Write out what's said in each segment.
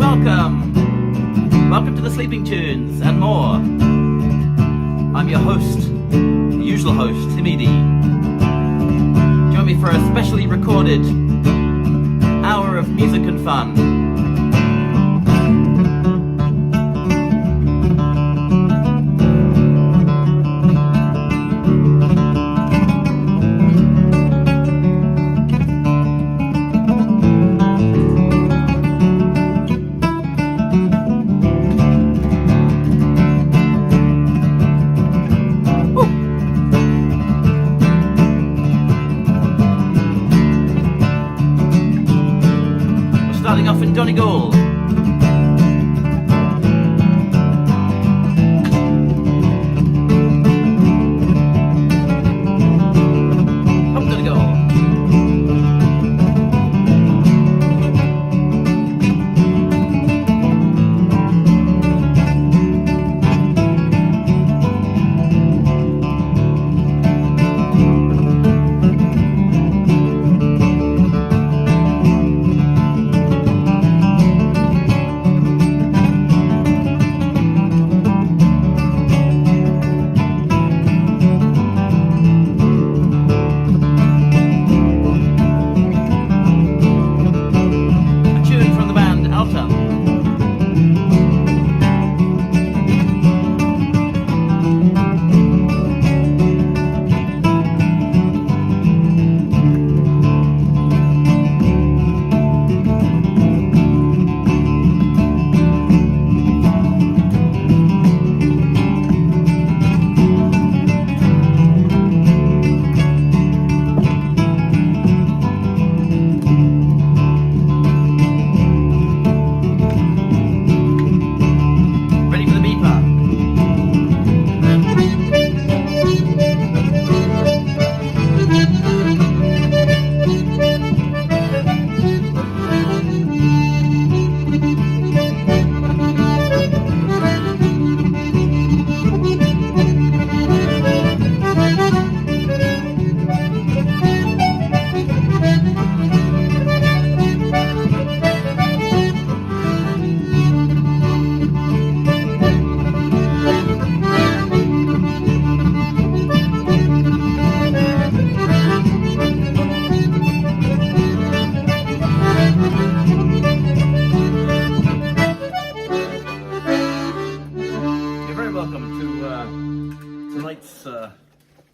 welcome! Welcome to the Sleeping Tunes and more. I'm your host, the usual host, Tim Edey. Join me for a specially recorded hour of music and fun. Donegal. Up Donegal.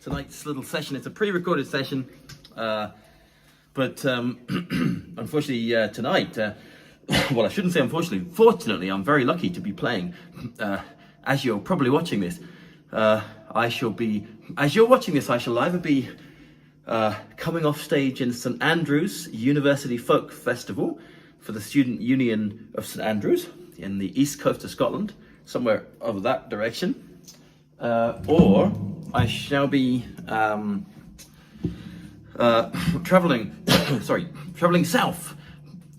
Tonight's little session. It's a pre-recorded session, but unfortunately tonight, well, I shouldn't say unfortunately, fortunately, I'm very lucky to be playing. As you're probably watching this, as you're watching this, I shall either be coming off stage in St Andrews University Folk Festival for the Student Union of St Andrews in the east coast of Scotland, somewhere over that direction, or I shall be traveling south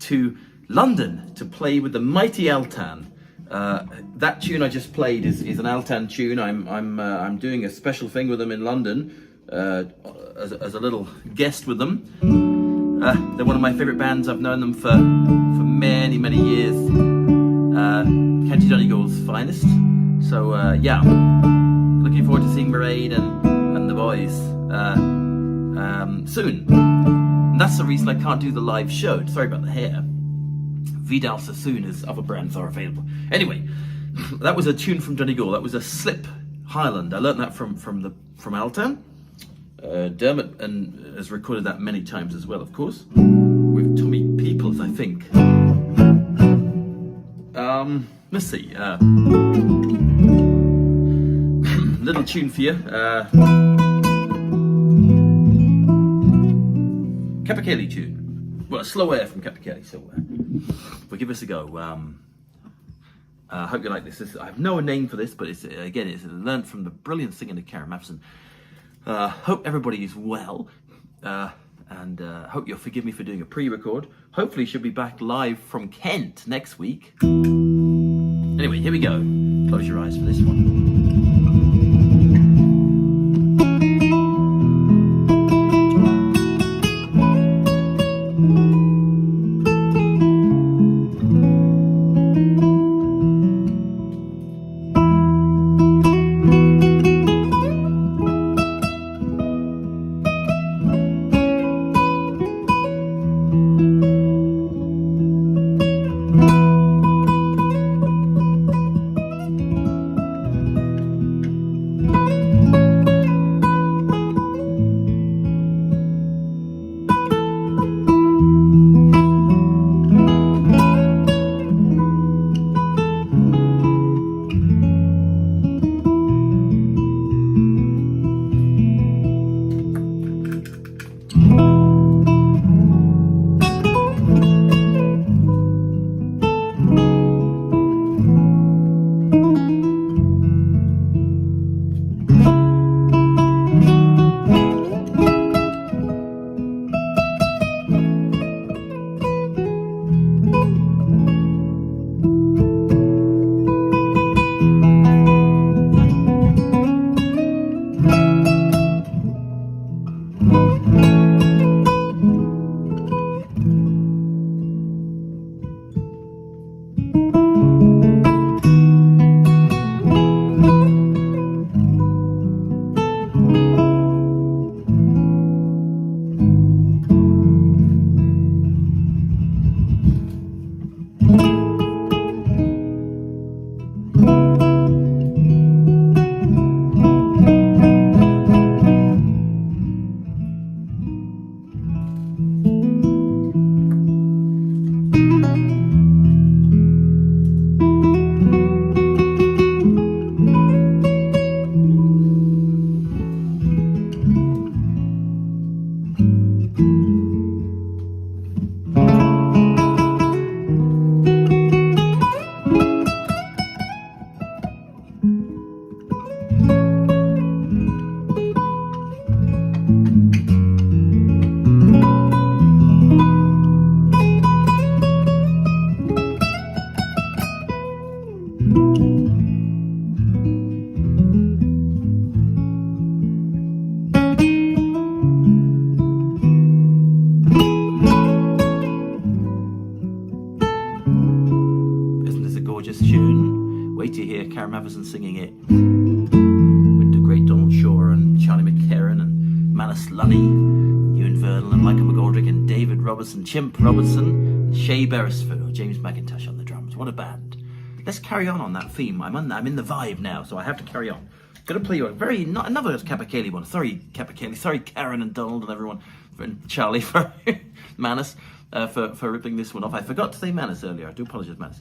to London to play with the mighty Altan. That tune I just played is an Altan tune. I'm doing a special thing with them in London as a little guest with them. They're one of my favourite bands. I've known them for many years. County Donegal's finest. So yeah. Looking forward to seeing Mairead and the boys soon. And that's the reason I can't do the live show. Sorry about the hair. Vidal Sassoon as other brands are available. Anyway, that was a tune from Donegal. That was a Slip Highland. I learnt that from Altan. Dermot has recorded that many times as well, of course, with Tommy Peoples, I think. Let's see. Little tune for you. Capercaillie tune. Well, a slow air from Capercaillie, so we'll give us a go. I hope you like this. I have no name for this, but it's learned from the brilliant singing of Karen Matheson. Hope everybody is well, and hope you'll forgive me for doing a pre-record. Hopefully she'll be back live from Kent next week. Anyway, here we go. Close your eyes for this one. this tune. Wait to hear Karen Matheson singing it with the great Donald Shaw and Charlie McCarran and Manus Lunny, Ewan Vernal and Michael McGoldrick and David Robertson, Chimp Robertson, and Shea Beresford or James McIntosh on the drums. What a band. Let's carry on that theme. I'm in the vibe now, so I have to carry on. Gonna play you another Capercaillie one. Sorry, Capercaillie. Sorry, Karen and Donald and everyone, and Charlie for Manus for ripping this one off. I forgot to say Manus earlier. I do apologise, Manus.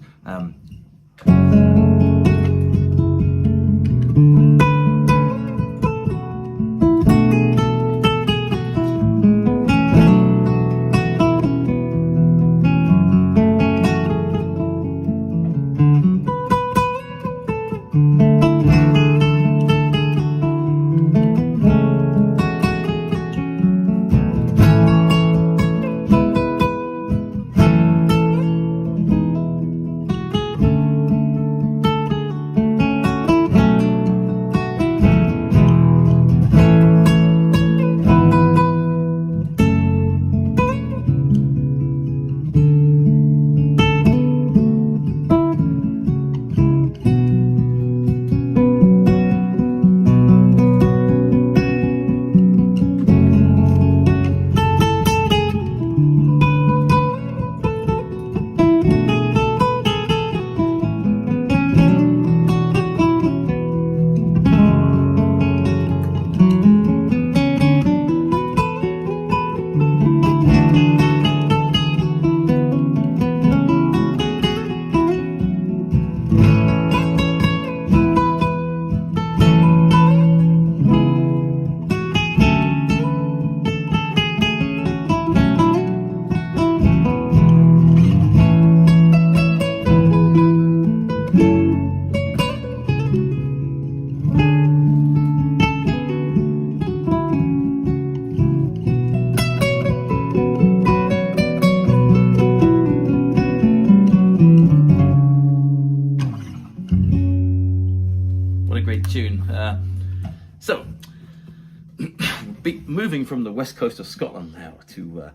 Moving from the west coast of Scotland now to,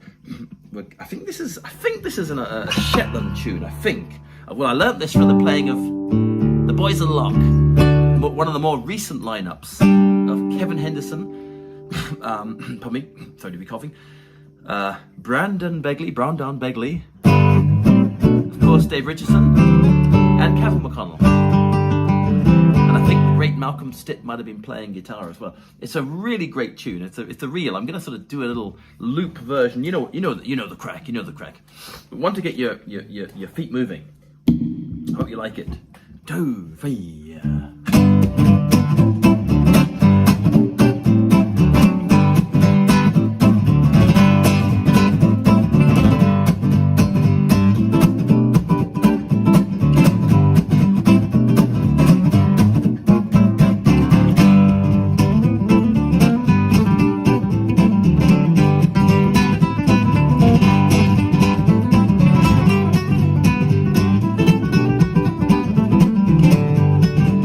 I think this is a Shetland tune. I think. Well, I learnt this from the playing of the Boys of the Loch, one of the more recent lineups of Kevin Henderson. Pardon me, sorry to be coughing. Brandon Begley, of course, Dave Richardson, and Cavan McConnell. And I think the great Malcolm Stitt might have been playing guitar as well. It's a really great tune. It's a real. I'm going to sort of do a little loop version. You know the crack. But want to get your feet moving. I hope you like it. 2, 3.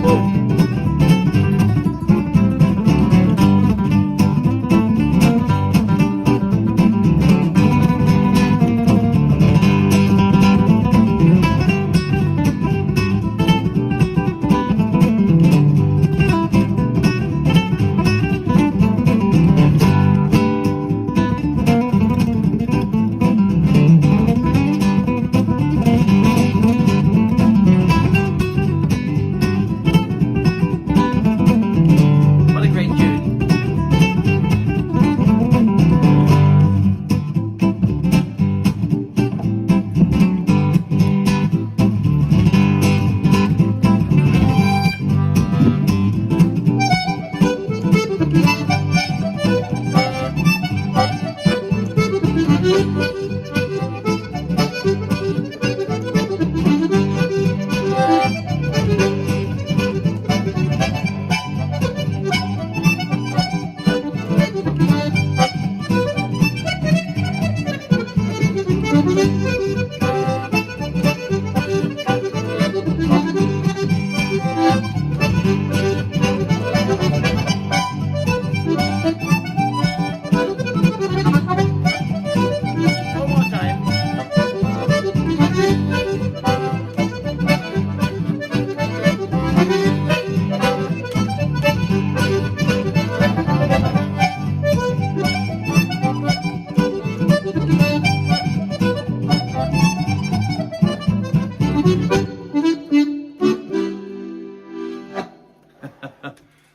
Woo!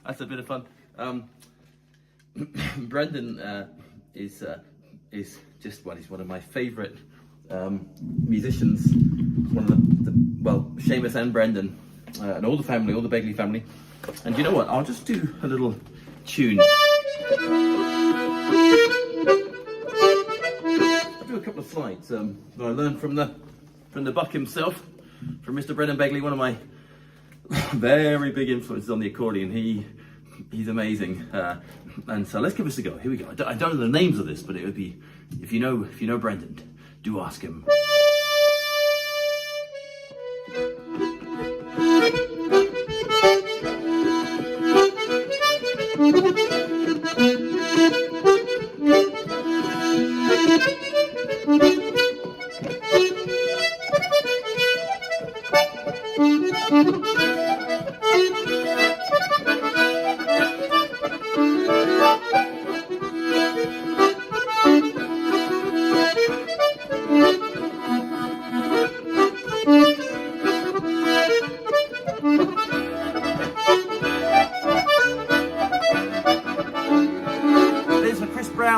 That's a bit of fun. Brendan is just, well, he's one of my favourite musicians. One of well, Seamus and Brendan, and all the family, all the Begley family. And you know what? I'll just do a little tune. I'll do a couple of slides that I learned from the Buck himself, from Mr. Brendan Begley, one of my very big influences on the accordion. He's amazing. And so let's give this a go. Here we go. I don't know the names of this, but it would be, if you know Brendan, do ask him.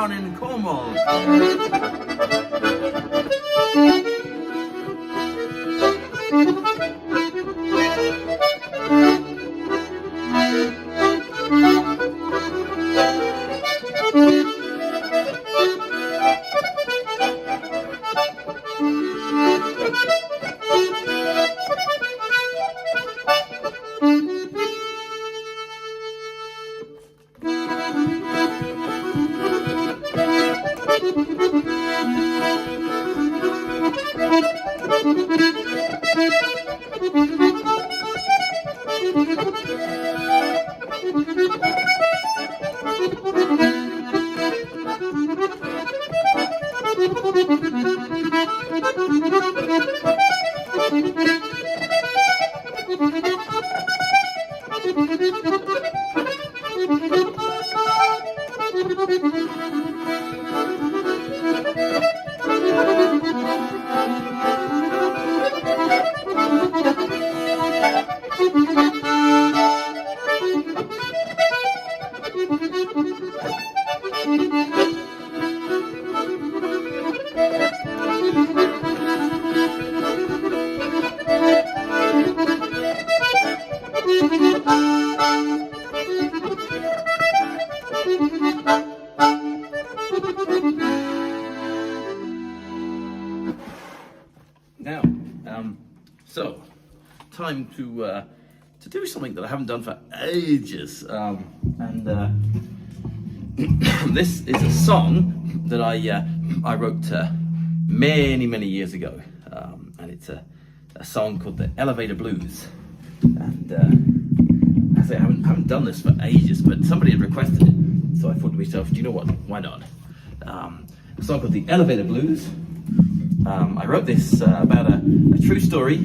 In Cornwall. Now, so time to do something that I haven't done for ages, and this is a song that I wrote many years ago, and it's a song called the Elevator Blues. And I say I haven't done this for ages, but somebody had requested it, so I thought to myself, do you know what? Why not? A song called the Elevator Blues. I wrote this about a true story,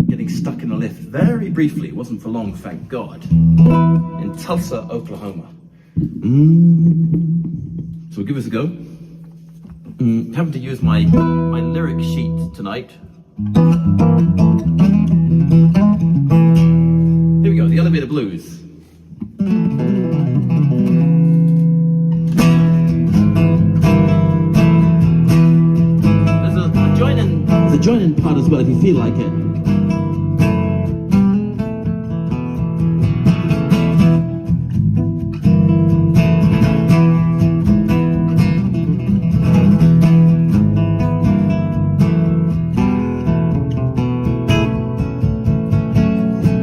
getting stuck in a lift very briefly, it wasn't for long, thank God, in Tulsa, Oklahoma. So we'll give this a go. Having to use my lyric sheet tonight. Here we go, the Elevator Blues. There's a join-in part as well if you feel like it.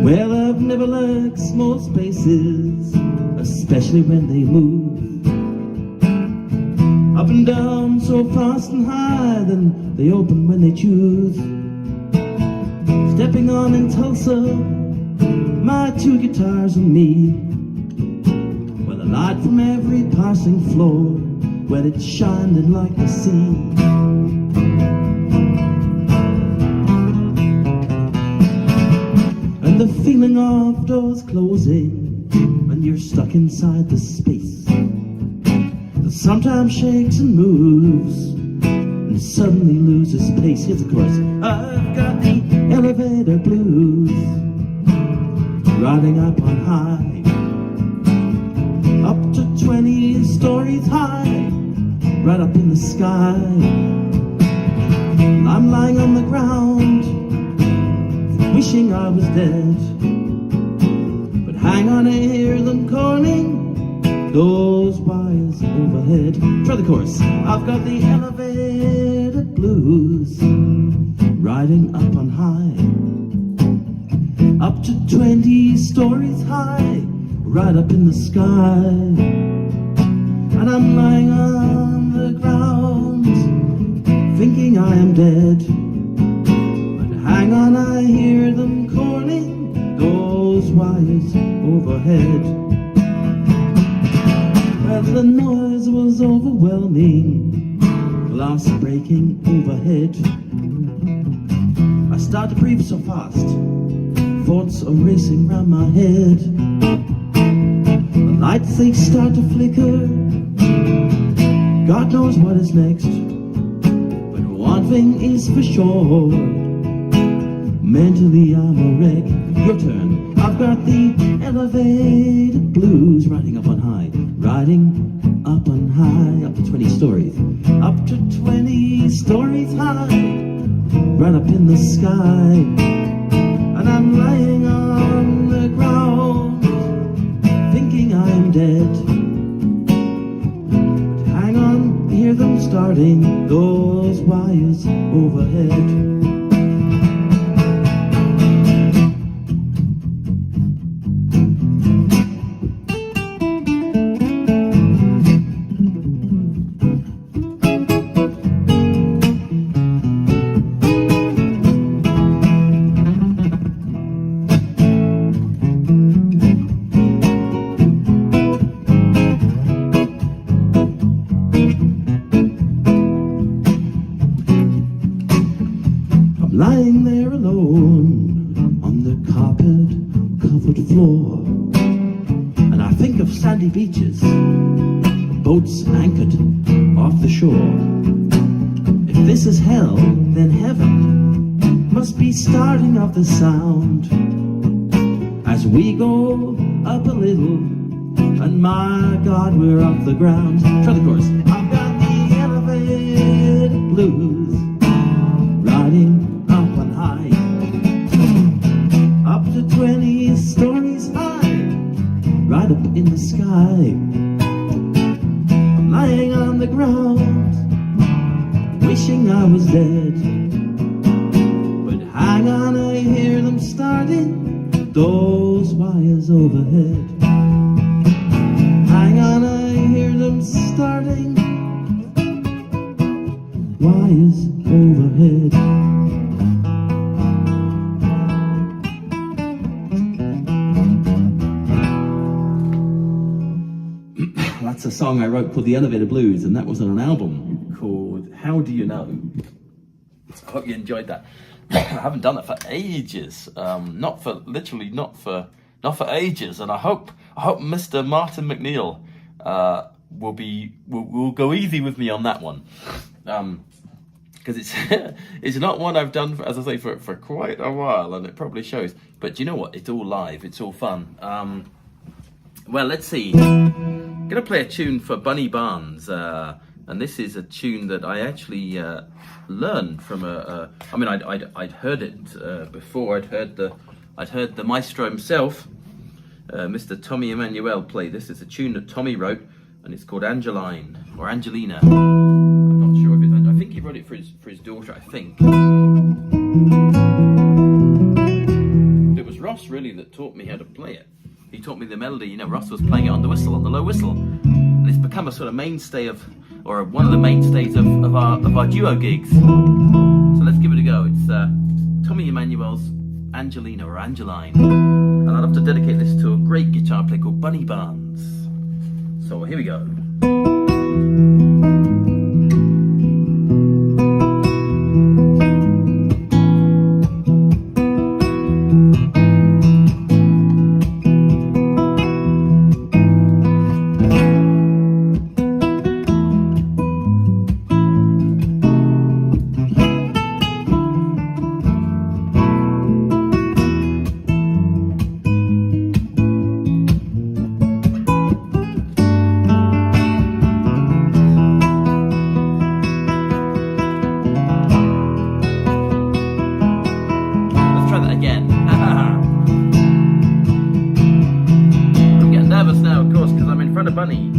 Well, I've never liked small spaces, especially when they move up and down so fast and high, then they open when they choose. Stepping on in Tulsa, my two guitars and me, well, the light from every passing floor, well, it's shining like the sea. And the feeling of doors closing when you're stuck inside the space that sometimes shakes and moves and suddenly loses pace. Here's the chorus. I've got the elevator blues, riding up on high, up to 20 stories high, right up in the sky. I'm lying on the ground, wishing I was dead, but hang on, I hear them calling those wires overhead. Try the chorus. I've got the elevator blues, riding up on high, up to 20 stories high, right up in the sky. And I'm lying on the ground, thinking I am dead, but hang on, I hear them calling those wires overhead. Well, the noise was overwhelming, glass breaking overhead. I start to breathe so fast, thoughts are racing round my head. The lights, they start to flicker, God knows what is next, but one thing is for sure, mentally I'm a wreck. Your turn. I've got the elevator blues, riding up on high, riding up on high, up to 20 stories, up to 20 stories high, right up in the sky. And I'm lying on the ground, thinking I'm dead, but hang on, hear them starting those wires overhead. Lying there alone on the carpet-covered floor, and I think of sandy beaches, boats anchored off the shore. If this is hell, then heaven must be starting off the sound as we go up a little, and my God, we're off the ground. Try the chorus. I've got the elevator blues, riding up on high, up to 20 stories high, right up in the sky. I'm lying on the ground, wishing I was dead, but hang on, I hear them starting those wires overhead. Hang on, I hear them starting wires overhead. That's a song I wrote called The Elevator Blues, and that was on an album called How Do You Know? I hope you enjoyed that. I haven't done that for ages, not for ages, and I hope Mr. Martin McNeil will go easy with me on that one, because it's not one I've done, as I say, for quite a while, and it probably shows. But you know what? It's all live. It's all fun. Well, let's see. I'm going to play a tune for Bunny Barnes, and this is a tune that I actually learned from I'd heard it before. I'd heard the maestro himself, Mr. Tommy Emmanuel, play this. It's a tune that Tommy wrote, and it's called Angeline or Angelina. I'm not sure if it's. I think he wrote it for his daughter. I think it was Ross really that taught me how to play it. He taught me the melody. You know, Ross was playing it on the whistle, on the low whistle, and it's become a sort of mainstay or one of the mainstays of our duo gigs. So let's give it a go. It's Tommy Emmanuel's Angelina or Angeline, and I'd love to dedicate this to a great guitar player called Bunny Barnes. So here we go. bunny.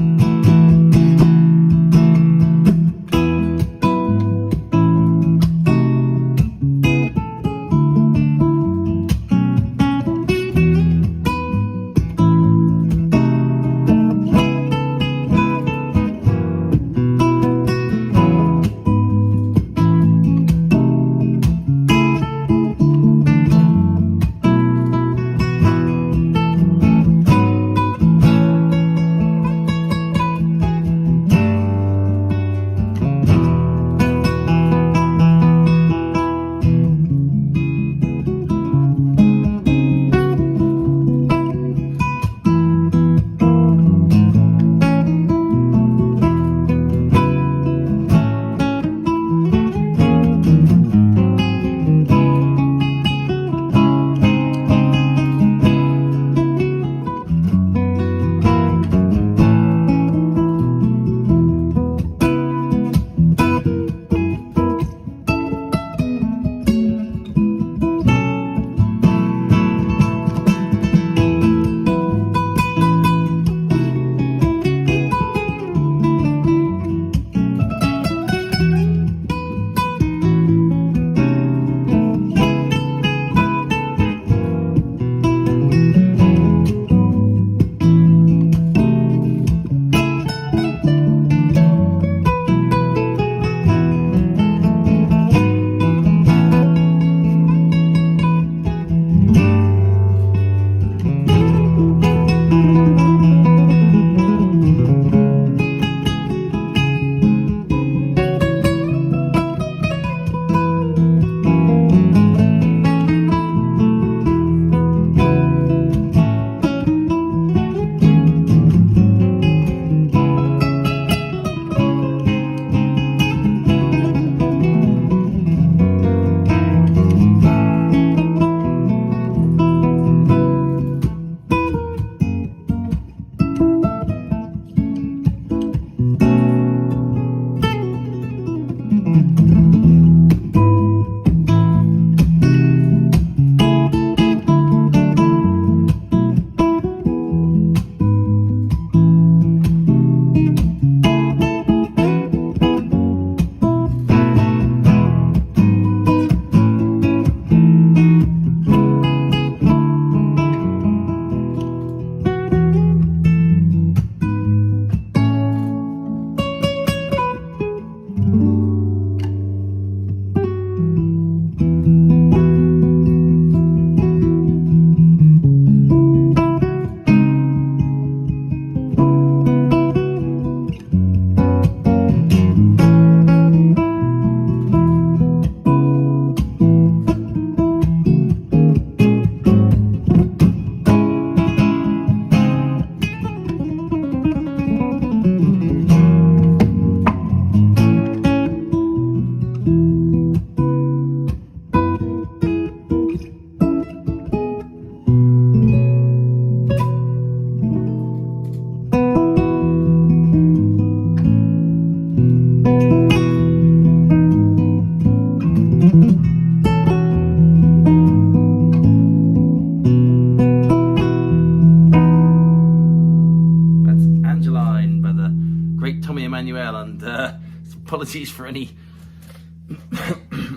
Apologies for any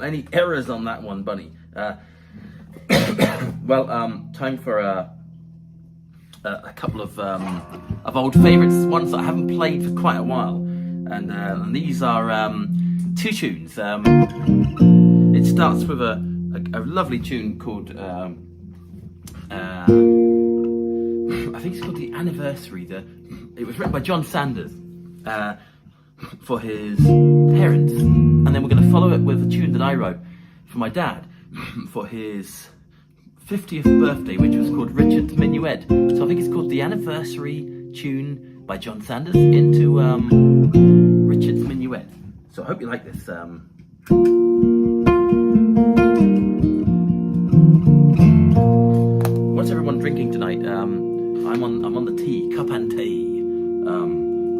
any errors on that one, Bunny. Time for a couple of old favourites, ones that I haven't played for quite a while, and these are two tunes. It starts with a lovely tune called I think it's called The Anniversary. It was written by John Sanders for his parents, and then we're going to follow it with a tune that I wrote for my dad for his 50th birthday, which was called Richard's Minuet. So I think it's called The Anniversary tune by John Sanders into Richard's Minuet. So I hope you like this. What's everyone drinking tonight? I'm on the tea, cup and tea.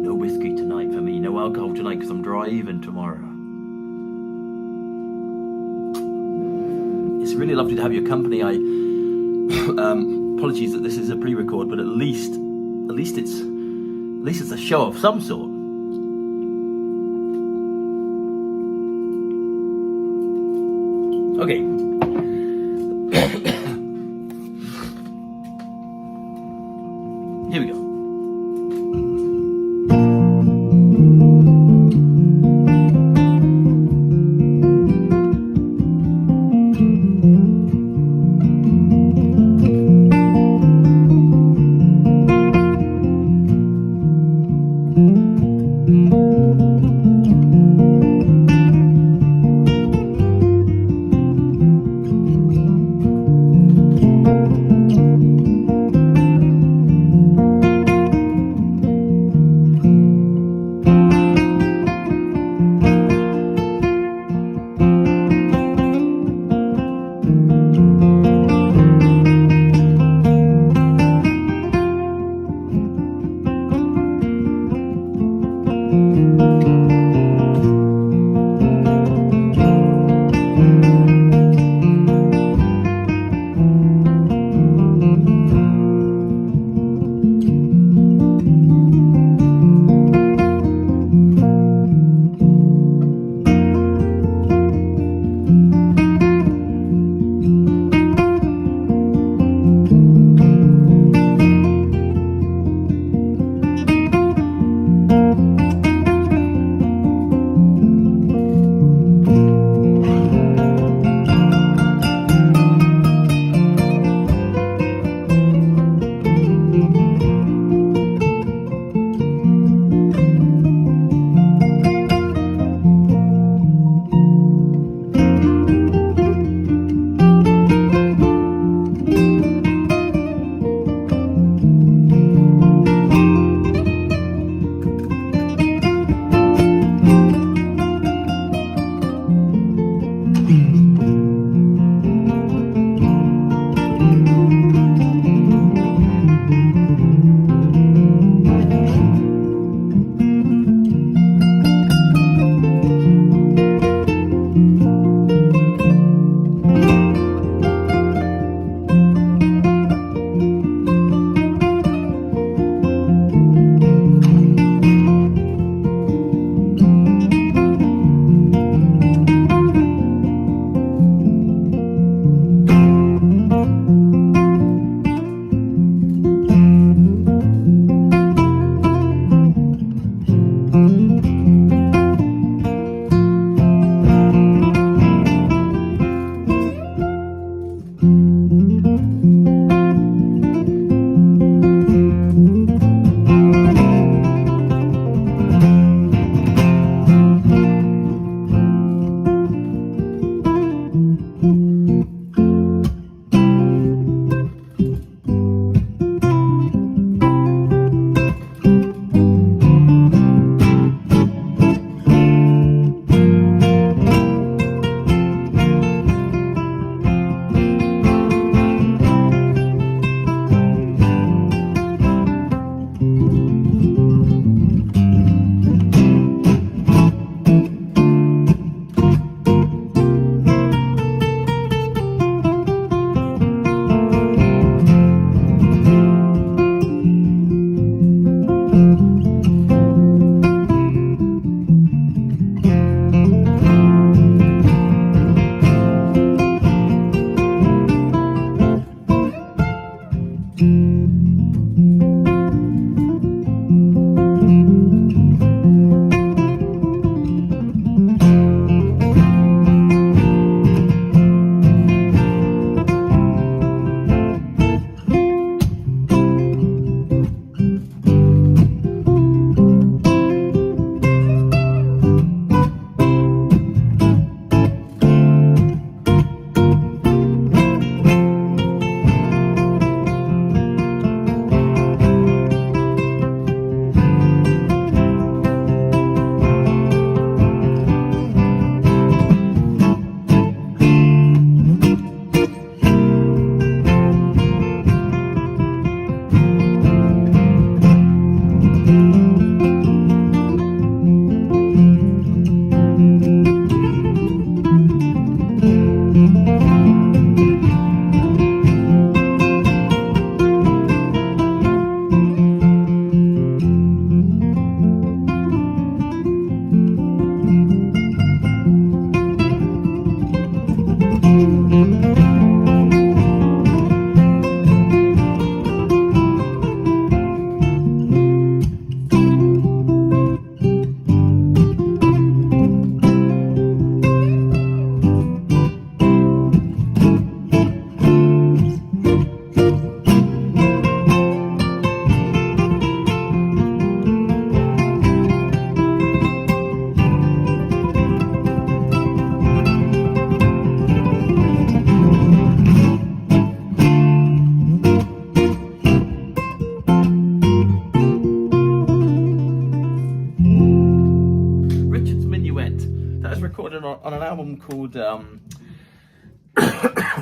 No whiskey tonight for me, no alcohol tonight because I'm driving tomorrow. It's really lovely to have your company. I apologies that this is a pre-record, but at least it's At least it's a show of some sort. Okay. Here we go.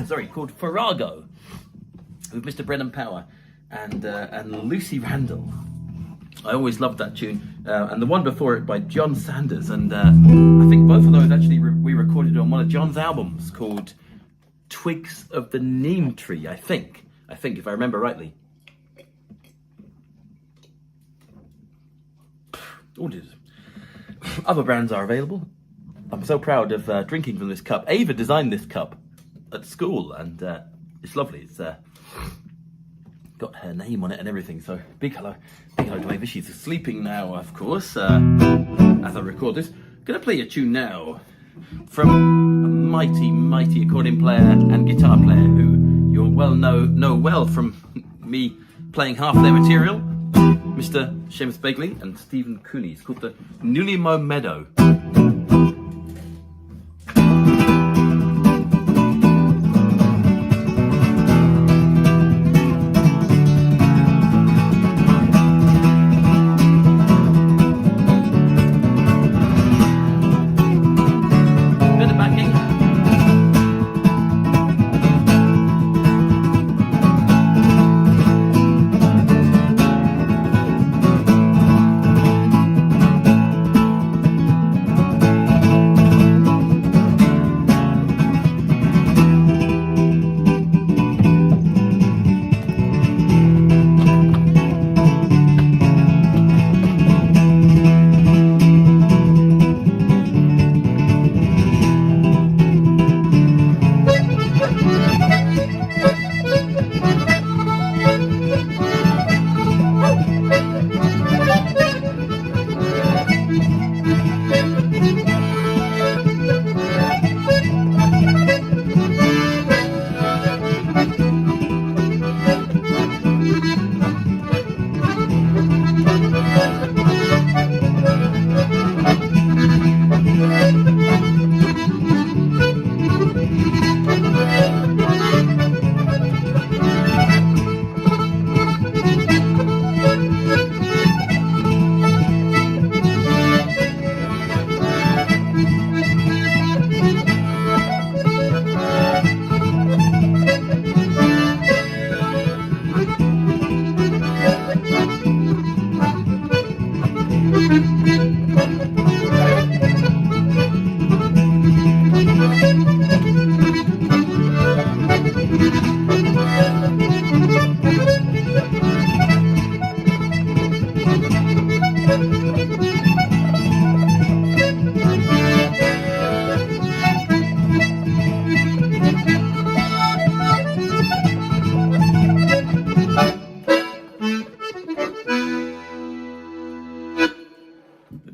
sorry, called Ferrero, with Mr. Brennan Power and Lucy Randall. I always loved that tune, and the one before it by John Sanders, and I think both of those actually we recorded on one of John's albums called Twigs of the Neem Tree, I think if I remember rightly. Other brands are available. I'm so proud of drinking from this cup. Ava designed this cup at school, and it's lovely. It's got her name on it and everything, so big hello to Ava. She's sleeping now, of course, as I record this. Gonna play a tune now from a mighty accordion player and guitar player who you'll know well from me playing half their material, Mr. Seamus Begley and Stephen Cooney. It's called the Newlymo Meadow.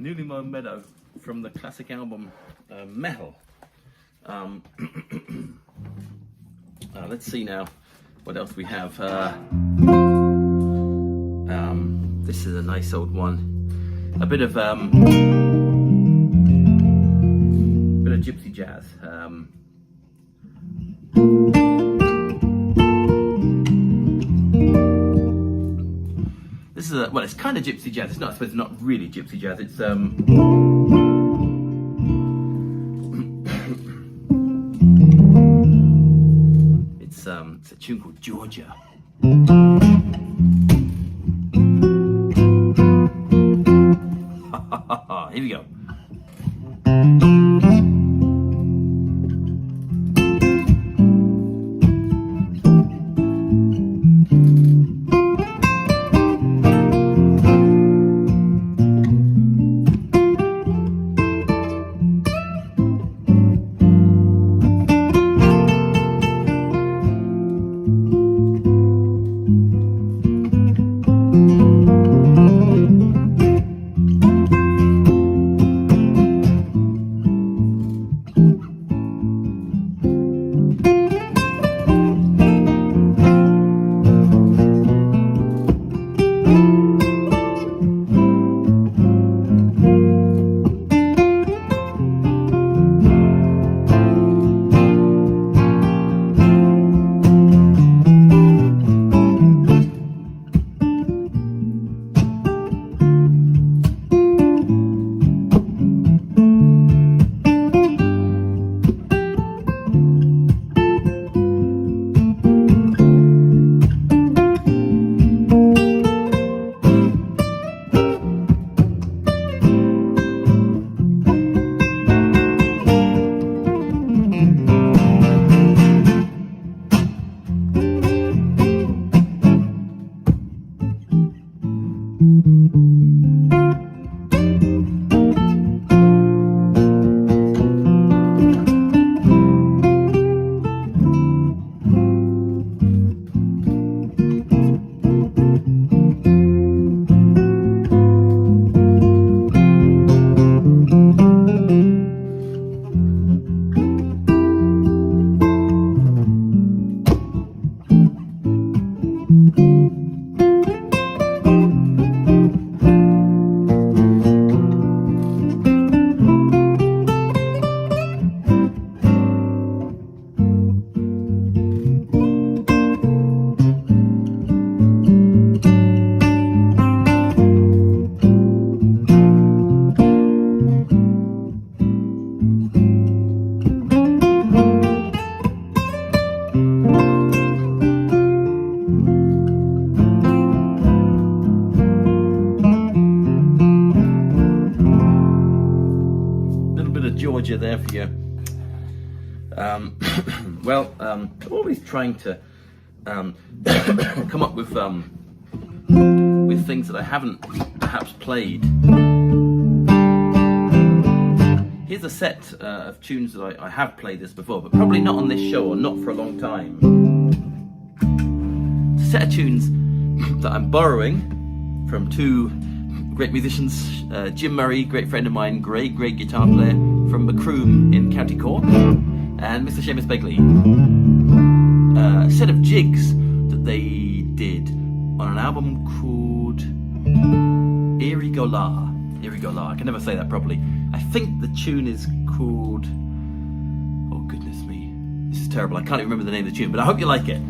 Newlymo Meadow from the classic album Metal. Let's see now what else we have. This is a nice old one. A bit of gypsy jazz. This is well, it's kind of gypsy jazz. It's not, I suppose, it's not really gypsy jazz. It's it's a tune called Georgia. Here we go. there for you. Well, I'm always trying to come up with things that I haven't perhaps played. Here's a set of tunes that I have played this before, but probably not on this show or not for a long time. It's a set of tunes that I'm borrowing from two great musicians, Jim Murray, great friend of mine, great guitar player from Macroom in County Cork, and Mr. Seamus Begley. A set of jigs that they did on an album called Edey. I can never say that properly. I think the tune is called... Oh goodness me, this is terrible. I can't even remember the name of the tune, but I hope you like it.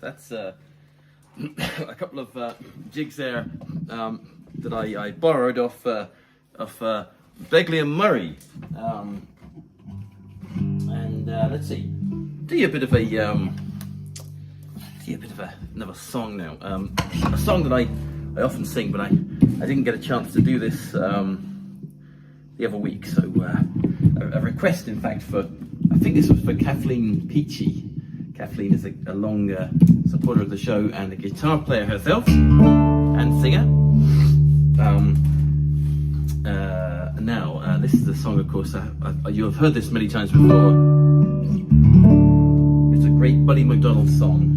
That's a couple of jigs there that I borrowed off Begley and Murray, and let's see, do you a bit of another song now, a song that I often sing, but I didn't get a chance to do this the other week, so a request, in fact, for, I think this was for Kathleen Peachy. Kathleen is a long supporter of the show and a guitar player herself and singer. Now, this is a song, of course, you have heard this many times before. It's a great Buddy McDonald song.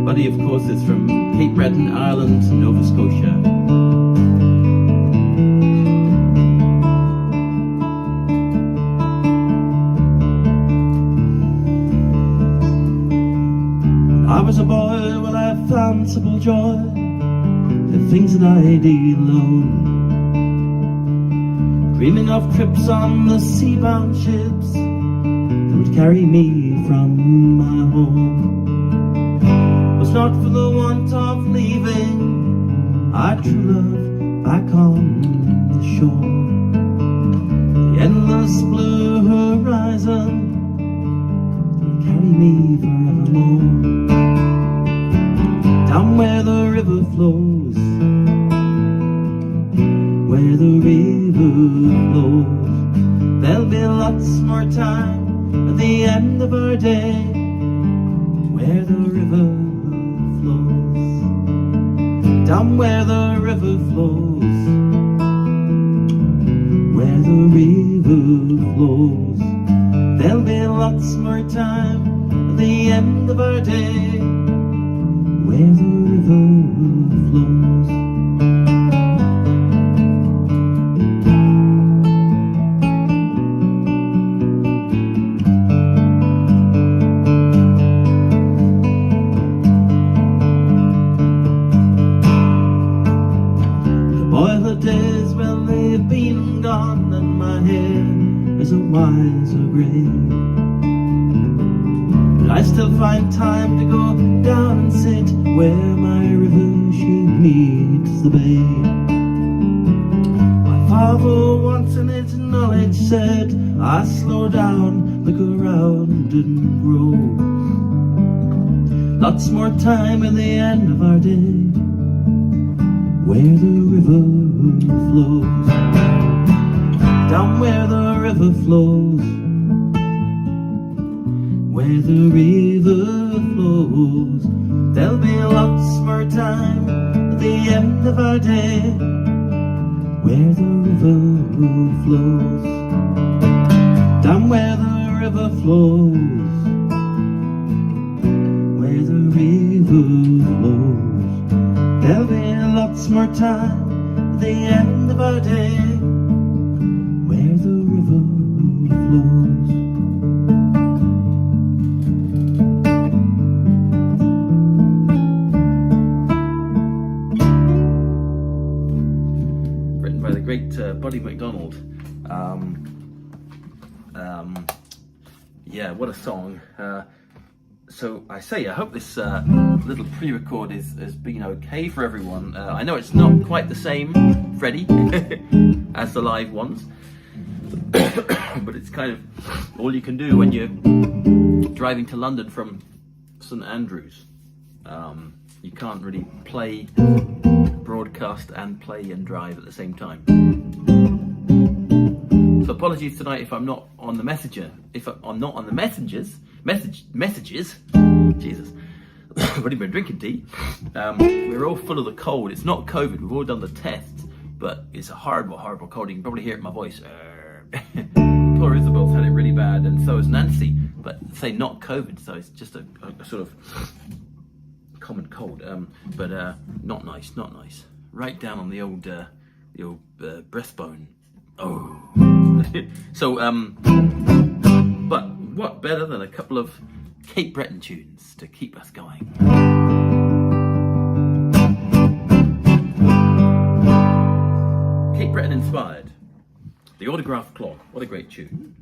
Buddy, of course, is from Cape Breton, Edey alone, dreaming of trips on the sea-bound ships that would carry me from my home. Was not for the want of leaving our true love back on the shore. The endless blue horizon will carry me forevermore. Down where the river flows, where the river flows, there'll be lots more time at the end of our day, where the river flows. Down where the river flows, where the river flows, there'll be lots more time at the end of our day, where the river flows. The boyhood days, well, they've been and gone, and my hair is a wiser grey. I still find time to go down and sit where my river she meets the bay. My father once in his knowledge said, I slow down, look around and grow. Lots more time at the end of our day, where the river flows. Down where the river flows, where the river flows, there'll be lots more time at the end of our day, where the river flows. Down where the river flows, where the river flows, there'll be lots more time at the end of our day, where the river flows. Buddy McDonald. Yeah, what a song. So I hope this little pre-record has been okay for everyone. I know it's not quite the same, Freddie, as the live ones, but it's kind of all you can do when you're driving to London from St Andrews. You can't really play, broadcast and play and drive at the same time. So apologies tonight if I'm not on the messenger. If I'm not on the messages, Jesus, I've already been drinking tea. We're all full of the cold. It's not COVID. We've all done the tests, but it's a horrible, horrible cold. You can probably hear it in my voice. Poor Isabel's had it really bad, and so has Nancy. But say not COVID, so it's just a sort of common cold. But not nice. Right down on the old breastbone. Oh. So but what better than a couple of Cape Breton tunes to keep us going? Cape Breton inspired. The Autograph Clog. What a great tune.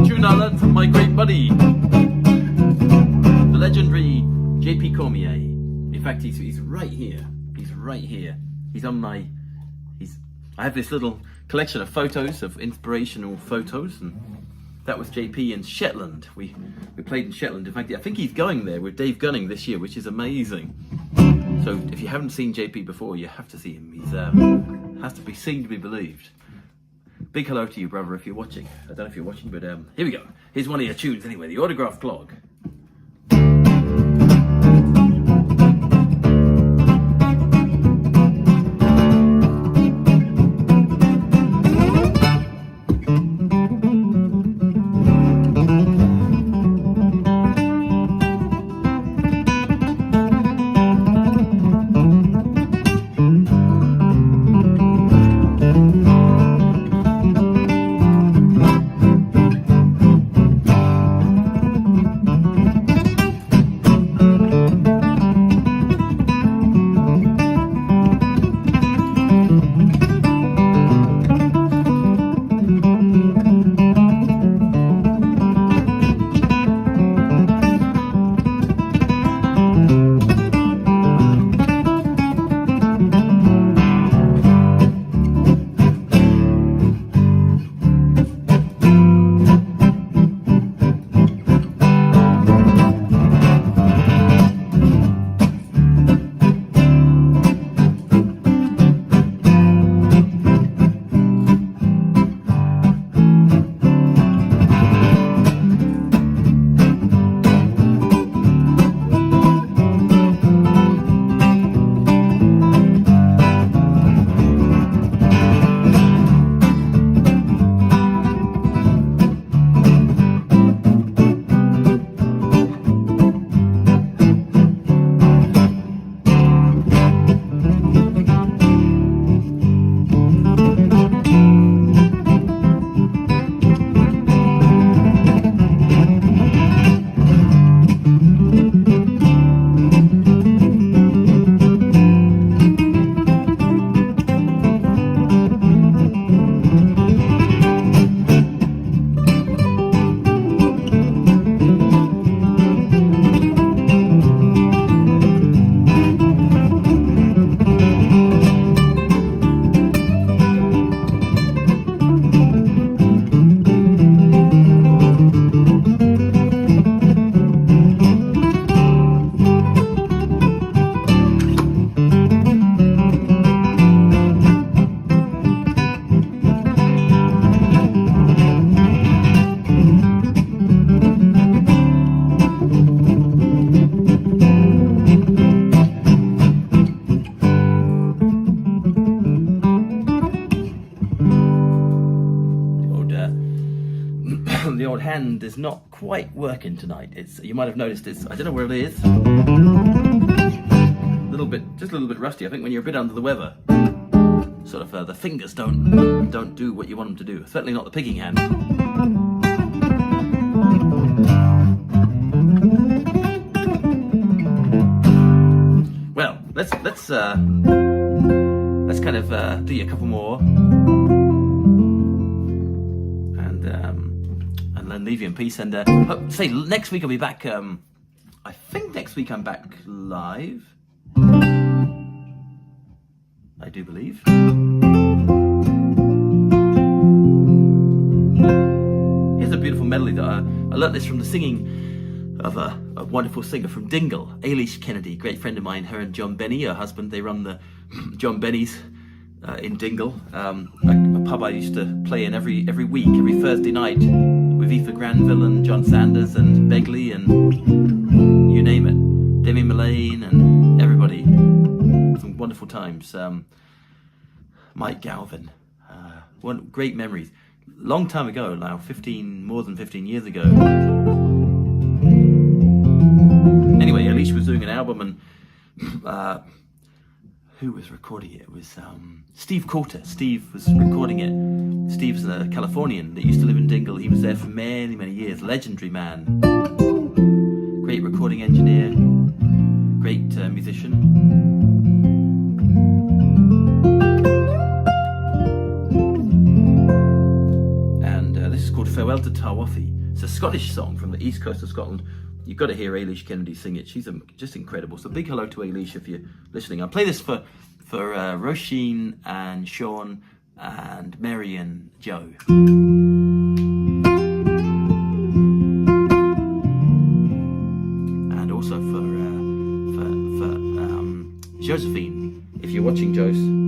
Tune I learned from my great buddy, the legendary JP Cormier. In fact, he's right here. He's right here. He's on my. I have this little collection of photos, of inspirational photos, and that was JP in Shetland. We played in Shetland. In fact, I think he's going there with Dave Gunning this year, which is amazing. So if you haven't seen JP before, you have to see him. He's has to be seen to be believed. Big hello to you, brother, if you're watching. I don't know if you're watching, but here we go. Here's one of your tunes anyway, the Autograph Clog. hand is not quite working tonight. You might have noticed I don't know where it is. Just a little bit rusty. I think when you're a bit under the weather, sort of the fingers don't do what you want them to do. Certainly not the picking hand. Well, let's kind of do a couple more, and then leave you in peace. And say next week I'll be back. I think next week I'm back live. I do believe. Here's a beautiful melody that I learnt this from the singing of a wonderful singer from Dingle, Ailish Kennedy, great friend of mine. Her and John Benny, her husband, they run the John Benny's in Dingle, a pub I used to play in every week, every Thursday night, with Aoife Granville and John Sanders and Begley and you name it, Demi Mullane and everybody. Some wonderful times. Mike Galvin, great memories. Long time ago now, more than 15 years ago. Anyway, Alicia was doing an album, and who was recording it? It was Steve Coulter. Steve was recording it. Steve's a Californian that used to live in Dingle. He was there for many, many years. Legendary man. Great recording engineer. Great musician. And this is called Farewell to Tarwathie. It's a Scottish song from the east coast of Scotland. You've got to hear Ailish Kennedy sing it. She's just incredible. So big hello to Ailish if you're listening. I'll play this for Roisin and Sean and Mary and Joe. And also for Josephine, if you're watching, Jose.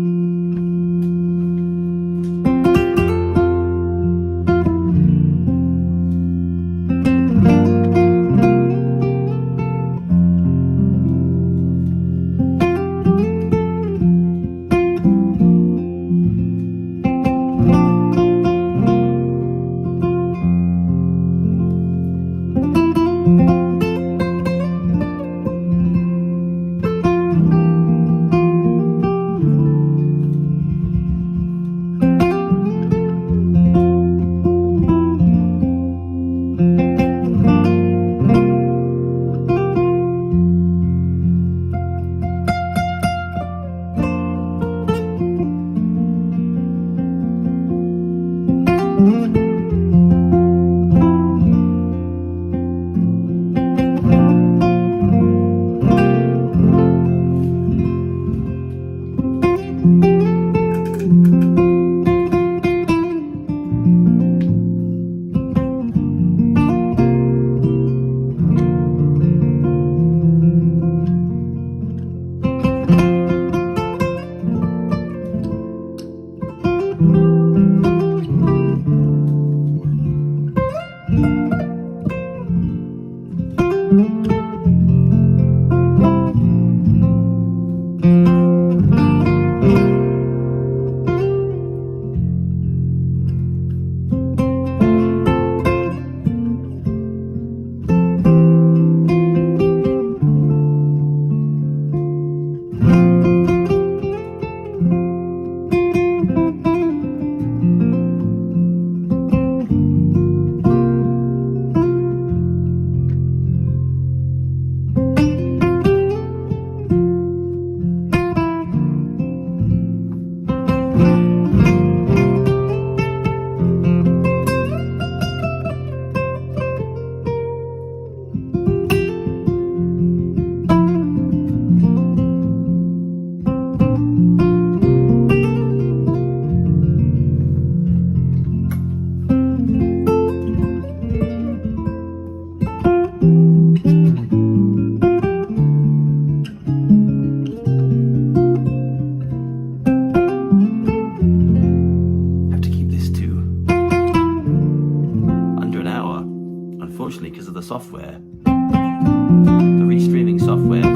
software, the restreaming software. I've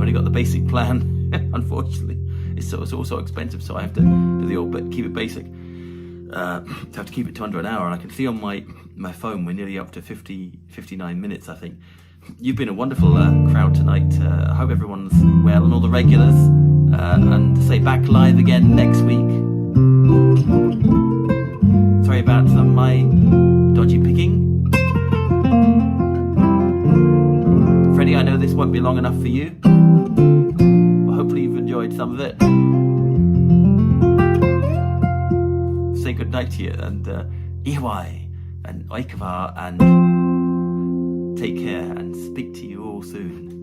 only got the basic plan, unfortunately. It's also expensive, so I have to do the old, but keep it basic. have to keep it to under an hour, and I can see on my phone we're nearly up to 59 minutes, I think. You've been a wonderful crowd tonight. I hope everyone's well, and all the regulars, and say back live again next week. Sorry about some of my dodgy picking. Freddie, I know this won't be long enough for you, but hopefully you've enjoyed some of it. Say good night to you, and Iwai and Oikawa, and take care, and speak to you all soon.